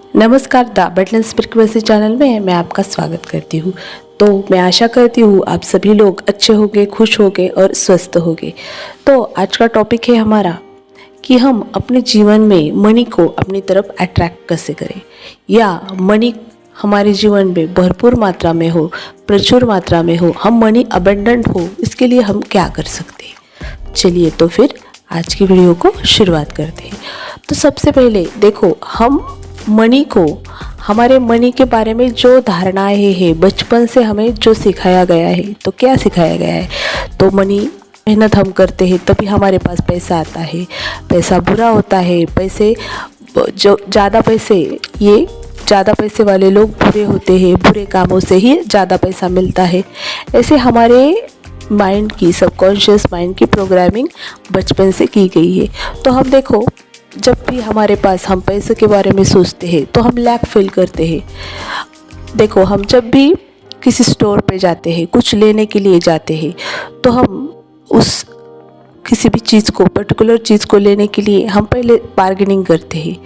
नमस्कार, the balance frequency channel में मैं आपका स्वागत करती हूँ। तो मैं आशा करती हूँ आप सभी लोग अच्छे होंगे, खुश होंगे और स्वस्थ होंगे। तो आज का टॉपिक है हमारा कि हम अपने जीवन में मनी को अपनी तरफ अट्रैक्ट कैसे करें, या मनी हमारे जीवन में भरपूर मात्रा में हो, प्रचुर मात्रा में हो, हम मनी अबंडेंट हो, इसके लिए हम क्या कर सकते हैं। चलिए तो फिर आज की वीडियो को शुरुआत करते हैं। तो सबसे पहले देखो, हम मनी को, हमारे मनी के बारे में जो धारणाएं हैं बचपन से हमें जो सिखाया गया है, तो क्या सिखाया गया है, तो मनी मेहनत हम करते हैं तभी हमारे पास पैसा आता है, पैसा बुरा होता है, पैसे जो ज़्यादा पैसे, ये ज़्यादा पैसे वाले लोग बुरे होते हैं, बुरे कामों से ही ज़्यादा पैसा मिलता है। ऐसे हमारे माइंड की, सबकॉन्शियस माइंड की प्रोग्रामिंग बचपन से की गई है। तो हम देखो, जब भी हमारे पास हम पैसे के बारे में सोचते हैं तो हम लैक फील करते हैं। देखो, हम जब भी किसी स्टोर पे जाते हैं, कुछ लेने के लिए जाते हैं, तो हम उस किसी भी चीज़ को, पर्टिकुलर चीज़ को लेने के लिए हम पहले बार्गेनिंग करते हैं,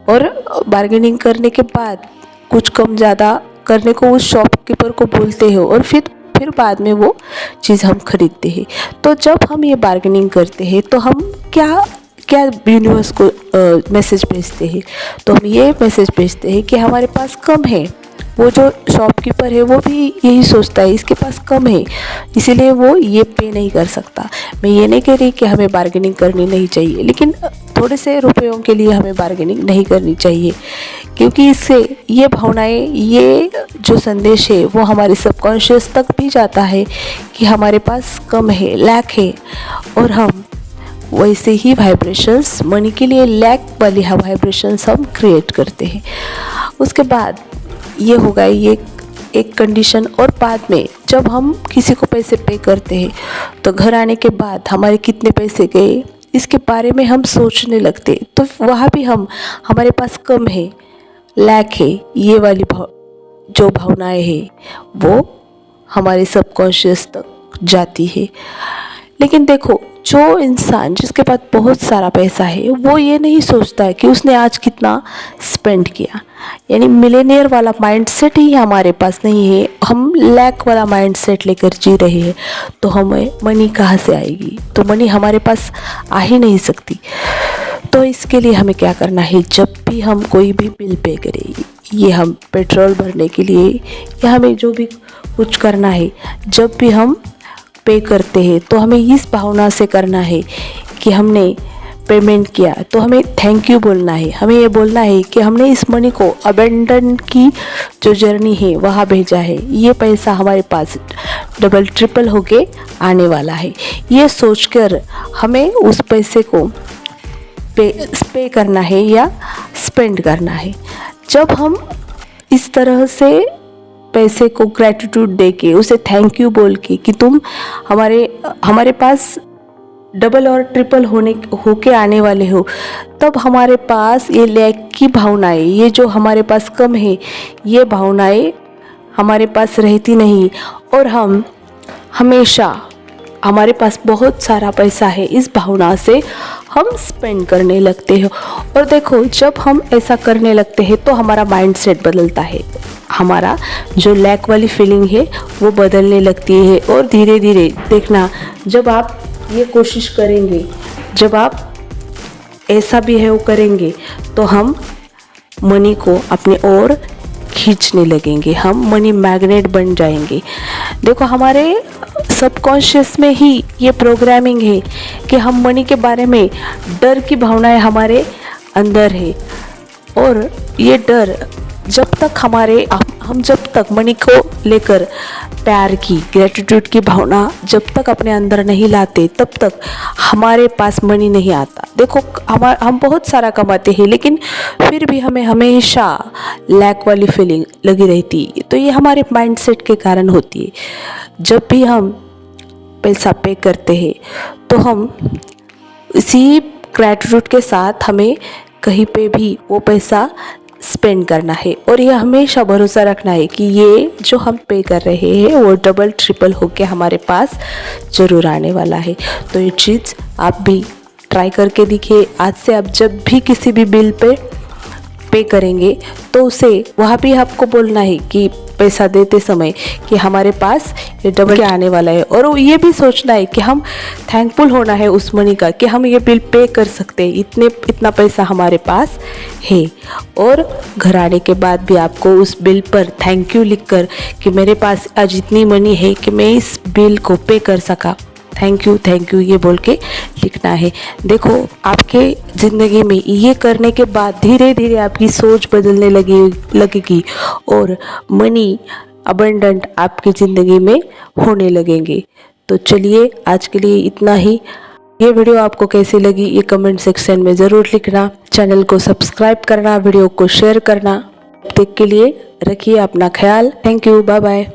और बार्गेनिंग करने के बाद कुछ कम ज़्यादा करने को उस शॉपकीपर को बोलते हो, और फिर बाद में वो चीज़ हम खरीदते हैं। तो जब हम ये बार्गेनिंग करते हैं तो हम क्या यूनिवर्स को मैसेज भेजते हैं, तो हम ये मैसेज भेजते हैं कि हमारे पास कम है। वो जो शॉपकीपर है वो भी यही सोचता है, इसके पास कम है, इसीलिए वो ये पे नहीं कर सकता। मैं ये नहीं कह रही कि हमें बार्गेनिंग करनी नहीं चाहिए, लेकिन थोड़े से रुपयों के लिए हमें बार्गेनिंग नहीं करनी चाहिए, क्योंकि इससे ये भावनाएं, ये जो संदेश है वो हमारे सबकॉन्शियस तक भी जाता है कि हमारे पास कम है, लैक है, और हम वैसे ही वाइब्रेशंस, मनी के लिए लैक वाली वाइब्रेशंस हम क्रिएट करते हैं। उसके बाद ये होगा, ये एक कंडीशन। और बाद में जब हम किसी को पैसे पे करते हैं तो घर आने के बाद हमारे कितने पैसे गए इसके बारे में हम सोचने लगते, तो वहाँ भी हमारे पास कम है, लैक है, ये वाली जो भावनाएं हैं वो हमारे सबकॉन्शियस तक जाती है। लेकिन देखो, जो इंसान जिसके पास बहुत सारा पैसा है वो ये नहीं सोचता है कि उसने आज कितना स्पेंड किया, यानी मिलेनियर वाला माइंडसेट ही हमारे पास नहीं है, हम लैक वाला माइंडसेट लेकर जी रहे हैं। तो हमें मनी कहाँ से आएगी, तो मनी हमारे पास आ ही नहीं सकती। तो इसके लिए हमें क्या करना है, जब भी हम कोई भी बिल पे करें, ये हम पेट्रोल भरने के लिए या हमें जो भी कुछ करना है, जब भी हम पे करते हैं तो हमें इस भावना से करना है कि हमने पेमेंट किया तो हमें थैंक यू बोलना है। हमें ये बोलना है कि हमने इस मनी को अबंडेंट की जो जर्नी है वहाँ भेजा है, ये पैसा हमारे पास डबल ट्रिपल होके आने वाला है। ये सोचकर हमें उस पैसे को पे करना है या स्पेंड करना है। जब हम इस तरह से पैसे को ग्रैटिट्यूड दे के, उसे थैंक यू बोल के कि तुम हमारे पास डबल और ट्रिपल होके आने वाले हो, तब हमारे पास ये लैक की भावनाएं, ये जो हमारे पास कम है, ये भावनाएं हमारे पास रहती नहीं, और हम हमेशा हमारे पास बहुत सारा पैसा है, इस भावना से हम स्पेंड करने लगते हैं। और देखो, जब हम ऐसा करने लगते हैं तो हमारा माइंडसेट बदलता है, हमारा जो लैक वाली फीलिंग है वो बदलने लगती है। और धीरे धीरे देखना, जब आप ये कोशिश करेंगे, जब आप ऐसा बिहेव करेंगे, तो हम मनी को अपने ओर खींचने लगेंगे, हम मनी मैग्नेट बन जाएंगे। देखो, हमारे सबकॉन्शियस में ही ये प्रोग्रामिंग है कि हम मनी के बारे में डर की भावनाएं हमारे अंदर है, और ये डर जब तक हम जब तक मनी को लेकर प्यार की, ग्रेटिट्यूड की भावना जब तक अपने अंदर नहीं लाते, तब तक हमारे पास मनी नहीं आता। देखो, हम बहुत सारा कमाते हैं, लेकिन फिर भी हमें हमेशा लैक वाली फीलिंग लगी रहती है। तो ये हमारे माइंडसेट के कारण होती है। जब भी हम पैसा पे करते हैं तो हम इसी ग्रेटिट्यूड के साथ हमें कहीं पे भी वो पैसा स्पेंड करना है, और ये हमेशा भरोसा रखना है कि ये जो हम पे कर रहे हैं वो डबल ट्रिपल होके हमारे पास ज़रूर आने वाला है। तो ये चीज़ आप भी ट्राई करके देखिए। आज से आप जब भी किसी भी बिल पे पे करेंगे तो उसे वहाँ भी आपको बोलना है कि पैसा देते समय कि हमारे पास ये डबल के आने वाला है, और ये भी सोचना है कि हम थैंकफुल होना है उस मनी का कि हम ये बिल पे कर सकते हैं, इतना पैसा हमारे पास है। और घर आने के बाद भी आपको उस बिल पर थैंक यू लिखकर कि मेरे पास आज इतनी मनी है कि मैं इस बिल को पे कर सका, थैंक यू ये बोल के लिखना है। देखो आपके ज़िंदगी में ये करने के बाद धीरे धीरे आपकी सोच बदलने लगेगी और मनी अबंडेंट आपकी ज़िंदगी में होने लगेंगे। तो चलिए आज के लिए इतना ही। ये वीडियो आपको कैसी लगी ये कमेंट सेक्शन में ज़रूर लिखना। चैनल को सब्सक्राइब करना, वीडियो को शेयर करना। तब तक के लिए रखिए अपना ख्याल। Thank you, bye bye.